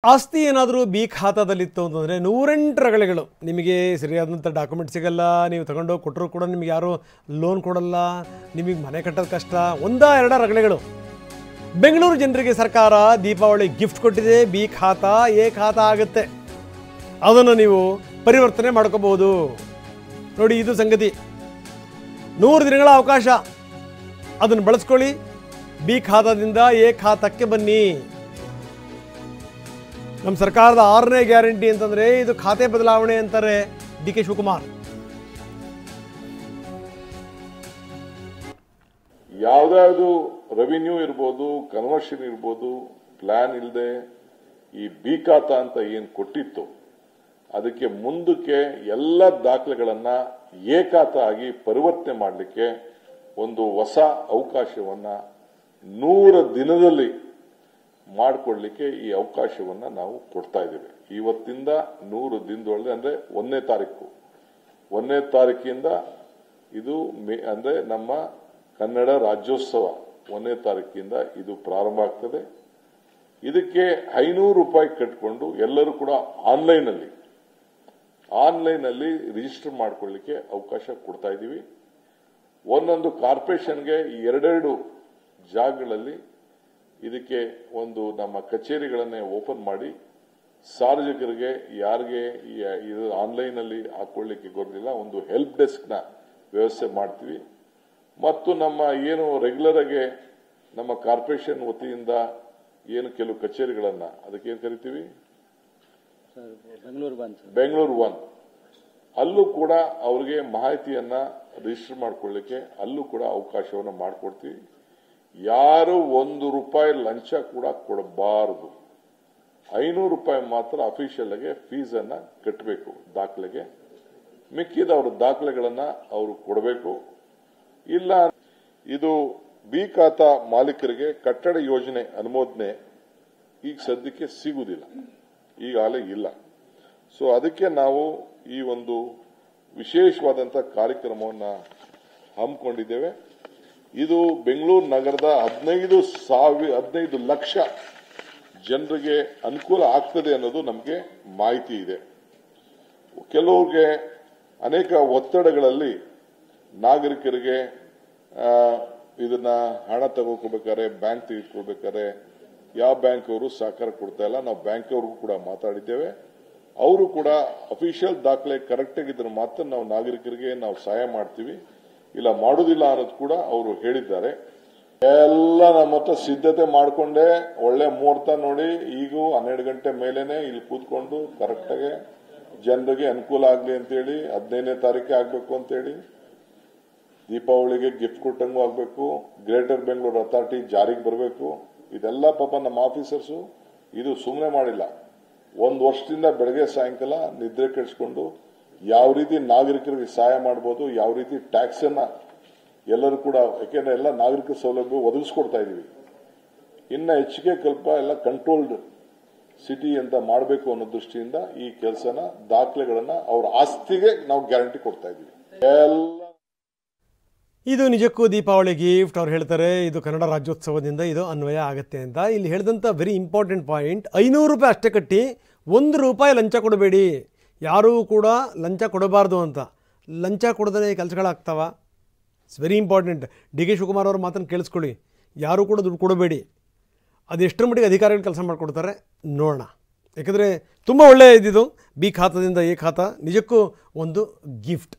ಆಸ್ತಿ ಏನಾದರೂ ಬಿ ಖಾತಾದಲ್ಲಿತ್ತು ಅಂತಂದರೆ 108 ರಗಳೆಗಳು. ನಿಮಗೆ ಸರಿಯಾದಂಥ ಡಾಕ್ಯುಮೆಂಟ್ ಸಿಗಲ್ಲ, ನೀವು ತಗೊಂಡೋಗಿ ಕೊಟ್ಟರು ಕೂಡ ನಿಮಗೆ ಯಾರೂ ಲೋನ್ ಕೊಡಲ್ಲ, ನಿಮಗೆ ಮನೆ ಕಟ್ಟೋದು ಕಷ್ಟ, 1-2 ರಗಳೆಗಳು. ಬೆಂಗಳೂರು ಜನರಿಗೆ ಸರ್ಕಾರ ದೀಪಾವಳಿ ಗಿಫ್ಟ್ ಕೊಟ್ಟಿದೆ. ಬಿ ಖಾತಾ ಎ ಖಾತಾ ಆಗುತ್ತೆ, ಅದನ್ನು ನೀವು ಪರಿವರ್ತನೆ ಮಾಡ್ಕೋಬೋದು. ನೋಡಿ, ಇದು ಸಂಗತಿ. 100 ದಿನಗಳ ಅವಕಾಶ, ಅದನ್ನು ಬಳಸ್ಕೊಳ್ಳಿ. ಬಿ ಖಾತಾದಿಂದ ಎ ಖಾತಾಕ್ಕೆ ಬನ್ನಿ. ನಮ್ಮ ಸರ್ಕಾರದ 6ನೇ ಗ್ಯಾರಂಟಿ ಅಂತಂದರೆ ಇದು ಖಾತೆ ಬದಲಾವಣೆ ಅಂತಾರೆ ಡಿ ಕೆ ಶಿವಕುಮಾರ್. ಯಾವುದಾದ್ರು ರೆವಿನ್ಯೂ ಇರ್ಬೋದು, ಕನ್ವರ್ಷನ್ ಇರ್ಬೋದು, ಪ್ಲಾನ್ ಇಲ್ಲದೆ ಈ ಬಿ ಖಾತಾ ಅಂತ ಏನು ಕೊಟ್ಟಿತ್ತು ಅದಕ್ಕೆ ಮುಂದಕ್ಕೆ ಎಲ್ಲ ದಾಖಲೆಗಳನ್ನ ಎ ಖಾತಾ ಆಗಿ ಪರಿವರ್ತನೆ ಮಾಡಲಿಕ್ಕೆ ಒಂದು ಹೊಸ ಅವಕಾಶವನ್ನ 100 ದಿನದಲ್ಲಿ ಮಾಡಿಕೊಳ್ಳಲಿಕ್ಕೆ ಈ ಅವಕಾಶವನ್ನ ನಾವು ಕೊಡ್ತಾ ಇದ್ದೇವೆ. ಇವತ್ತಿಂದ 100 ದಿನದೊಳಗೆ ಅಂದ್ರೆ 1ನೇ ತಾರೀಕಿಂದ ಇದು ಅಂದ್ರೆ ನಮ್ಮ ಕನ್ನಡ ರಾಜ್ಯೋತ್ಸವ 1ನೇ ತಾರೀಕಿಂದ ಇದು ಪ್ರಾರಂಭ ಆಗ್ತದೆ. ಇದಕ್ಕೆ 500 ರೂಪಾಯಿ ಕಟ್ಕೊಂಡು ಎಲ್ಲರೂ ಕೂಡ ಆನ್ಲೈನ್ ಅಲ್ಲಿ ರಿಜಿಸ್ಟರ್ ಮಾಡ್ಕೊಳ್ಳಿಕ್ಕೆ ಅವಕಾಶ ಕೊಡ್ತಾ ಇದ್ದೀವಿ. ಒಂದೊಂದು ಕಾರ್ಪೊರೇಷನ್ಗೆ 2 ಜಾಗಗಳಲ್ಲಿ ಇದಕ್ಕೆ ಒಂದು ನಮ್ಮ ಕಚೇರಿಗಳನ್ನೇ ಓಪನ್ ಮಾಡಿ ಸಾರ್ವಜನಿಕರಿಗೆ ಯಾರಿಗೆ ಇದು ಆನ್ಲೈನ್ ಅಲ್ಲಿ ಹಾಕೊಳ್ಳಿಕ್ಕೆ ಗೊತ್ತಿಲ್ಲ ಒಂದು ಹೆಲ್ಪ್ ಡೆಸ್ಕ್ ನ ವ್ಯವಸ್ಥೆ ಮಾಡ್ತೀವಿ. ಮತ್ತು ನಮ್ಮ ಏನು ರೆಗ್ಯುಲರ್ ಆಗಿ ನಮ್ಮ ಕಾರ್ಪೊರೇಷನ್ ವತಿಯಿಂದ ಏನು ಕೆಲವು ಕಚೇರಿಗಳನ್ನ ಅದಕ್ಕೆ ಏನು ಕರಿತೀವಿ ಬೆಂಗಳೂರು 1 ಅಲ್ಲೂ ಕೂಡ ಅವರಿಗೆ ಮಾಹಿತಿಯನ್ನ ರಿಜಿಸ್ಟರ್ ಮಾಡ್ಕೊಳ್ಳಿಕ್ಕೆ ಅಲ್ಲೂ ಕೂಡ ಅವಕಾಶವನ್ನು ಮಾಡಿಕೊಡ್ತೀವಿ. ಯಾರು 1 ರೂಪಾಯಿ ಲಂಚ ಕೂಡ ಕೊಡಬಾರದು. 500 ರೂಪಾಯಿ ಮಾತ್ರ ಅಫಿಷಿಯಲ್ ಆಗಿ ಫೀಸ್ ಅನ್ನ ಕಟ್ಟಬೇಕು ದಾಖಲೆಗೆ. ಮಿಕ್ಕಿದ ಅವರ ದಾಖಲೆಗಳನ್ನ ಅವರು ಕೊಡಬೇಕು. ಇಲ್ಲ ಇದು ಬಿ ಖಾತಾ ಮಾಲೀಕರಿಗೆ ಕಟ್ಟಡ ಯೋಜನೆ ಅನುಮೋದನೆ ಈಗ ಸದ್ಯಕ್ಕೆ ಸಿಗುವುದಿಲ್ಲ, ಈಗಾಗಲೇ ಇಲ್ಲ. ಸೊ ಅದಕ್ಕೆ ನಾವು ಈ ಒಂದು ವಿಶೇಷವಾದಂಥ ಕಾರ್ಯಕ್ರಮವನ್ನ ಹಮ್ಮಿಕೊಂಡಿದ್ದೇವೆ. ಇದು ಬೆಂಗಳೂರು ನಗರದ 15 ಲಕ್ಷ ಜನರಿಗೆ ಅನುಕೂಲ ಆಗ್ತದೆ ಅನ್ನೋದು ನಮಗೆ ಮಾಹಿತಿ ಇದೆ. ಕೆಲವ್ರಿಗೆ ಅನೇಕ ಒತ್ತಡಗಳಲ್ಲಿ ನಾಗರಿಕರಿಗೆ ಇದನ್ನ ಹಣ ತಗೋಬೇಕಾದ್ರೆ ಬ್ಯಾಂಕ್ ತೆಗೆದುಕೊಳ್ಬೇಕಾದ್ರೆ ಯಾವ ಬ್ಯಾಂಕ್ ಅವರು ಸಹಕಾರ ಕೊಡ್ತಾ ಇಲ್ಲ. ನಾವು ಬ್ಯಾಂಕ್ ಅವ್ರಿಗೂ ಕೂಡ ಮಾತಾಡಿದ್ದೇವೆ. ಅವರು ಕೂಡ ಅಫಿಷಿಯಲ್ ದಾಖಲೆ ಕರೆಕ್ಟ್ ಆಗಿದ್ರೆ ಮಾತ್ರ ನಾವು ನಾಗರಿಕರಿಗೆ ನಾವು ಸಹಾಯ ಮಾಡ್ತೀವಿ, ಇಲ್ಲ ಮಾಡೋದಿಲ್ಲ ಅನ್ನೋದು ಕೂಡ ಅವರು ಹೇಳಿದ್ದಾರೆ. ಎಲ್ಲ ನಮ್ಮ ಹತ್ರ ಸಿದ್ಧತೆ ಮಾಡಿಕೊಂಡೆ ಒಳ್ಳೆ ಮುಹೂರ್ತ ನೋಡಿ ಈಗ 12 ಗಂಟೆ ಮೇಲೇನೆ ಇಲ್ಲಿ ಕೂತ್ಕೊಂಡು ಕರೆಕ್ಟ್ ಆಗಿ ಜನರಿಗೆ ಅನುಕೂಲ ಆಗ್ಲಿ ಅಂತೇಳಿ 15ನೇ ತಾರೀಕೆ ಆಗ್ಬೇಕು ಅಂತೇಳಿ ದೀಪಾವಳಿಗೆ ಗಿಫ್ಟ್ ಕೊಟ್ಟಂಗೂ ಆಗ್ಬೇಕು. ಗ್ರೇಟರ್ ಬೆಂಗಳೂರು ಅಥಾರಿಟಿ ಜಾರಿಗೆ ಬರಬೇಕು. ಇದೆಲ್ಲ ಪಾಪ ನಮ್ಮ ಆಫೀಸರ್ಸು ಇದು ಸುಮ್ಮನೆ ಮಾಡಿಲ್ಲ. 1 ವರ್ಷದಿಂದ ಬೆಳಗ್ಗೆ ಸಾಯಂಕಾಲ ನಿದ್ರೆ ಕೆಡಿಸ್ಕೊಂಡು ಯಾವ ರೀತಿ ನಾಗರಿಕರಿಗೆ ಸಹಾಯ ಮಾಡಬಹುದು, ಯಾವ ರೀತಿ ಟ್ಯಾಕ್ಸ್ ಅನ್ನ ಎಲ್ಲರೂ ಕೂಡ, ಯಾಕೆಂದ್ರೆ ಎಲ್ಲ ನಾಗರಿಕ ಸೌಲಭ್ಯ ಒದಗಿಸ್ಕೊಡ್ತಾ ಇದೀವಿ. ಇನ್ನ ಹೆಚ್ಚಿಗೆ ಸ್ವಲ್ಪ ಎಲ್ಲ ಕಂಟ್ರೋಲ್ಡ್ ಸಿಟಿ ಅಂತ ಮಾಡಬೇಕು ಅನ್ನೋ ದೃಷ್ಟಿಯಿಂದ ಈ ಕೆಲಸನ ದಾಖಲೆಗಳನ್ನ ಅವರ ಆಸ್ತಿಗೆ ನಾವು ಗ್ಯಾರಂಟಿ ಕೊಡ್ತಾ ಇದೀವಿ. ಇದು ನಿಜಕ್ಕೂ ದೀಪಾವಳಿ ಗಿಫ್ಟ್. ಅವ್ರು ಹೇಳ್ತಾರೆ ಇದು ಕನ್ನಡ ರಾಜ್ಯೋತ್ಸವದಿಂದ ಇದು ಅನ್ವಯ ಆಗುತ್ತೆ ಅಂತ. ಇಲ್ಲಿ ಹೇಳಿದಂಥ ವೆರಿ ಇಂಪಾರ್ಟೆಂಟ್ ಪಾಯಿಂಟ್, 500 ರೂಪಾಯಿ ಅಷ್ಟೇ ಕಟ್ಟಿ 1 ರೂಪಾಯಿ ಲಂಚ ಕೊಡಬೇಡಿ. ಯಾರೂ ಕೂಡ ಲಂಚ ಕೊಡಬಾರ್ದು ಅಂತ. ಲಂಚ ಕೊಡದೇ ಕೆಲಸಗಳಾಗ್ತಾವ. It's very important. D K Shivakumar ಅವ್ರ ಮಾತನ್ನು ಕೇಳಿಸ್ಕೊಳ್ಳಿ. ಯಾರೂ ಕೂಡ ದುಡ್ಡು ಕೊಡಬೇಡಿ. ಅದು ಎಷ್ಟರ ಮಟ್ಟಿಗೆ ಅಧಿಕಾರಿಗಳು ಕೆಲಸ ಮಾಡಿಕೊಡ್ತಾರೆ ನೋಡೋಣ. ಯಾಕಂದರೆ ತುಂಬ ಒಳ್ಳೆಯ ಇದ್ದಿದ್ದು ಬಿ ಖಾತಾದಿಂದ ಎ ಖಾತಾ ನಿಜಕ್ಕೂ ಒಂದು ಗಿಫ್ಟ್.